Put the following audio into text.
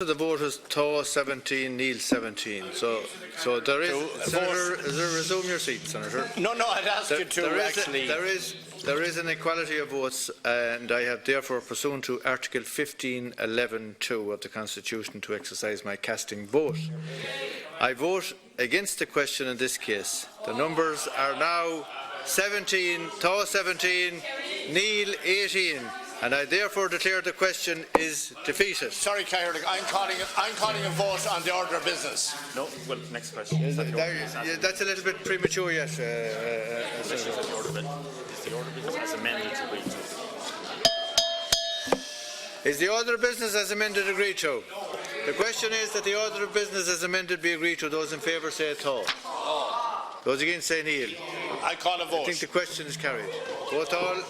The vote is Taw 17, Neil 17. So there is. Senator, resume your seat, Senator. No, I'd ask you to actually. There is an equality of votes, and I have therefore, pursuant to Article 15(11)(2) of the Constitution, to exercise my casting vote. I vote against the question in this case. The numbers are now 17, Taw 17, Neil 18. And I therefore declare the question is defeated. Sorry, Caird, I'm calling a vote on the order of business. No, well, next question. That's a little bit premature yet. Is the order of business as amended agreed to? Is the order of business as amended agreed to? The question is that the order of business as amended be agreed to. Those in favour say Taw. Those against say Neil. I call a vote. I think the question is carried. Vote all.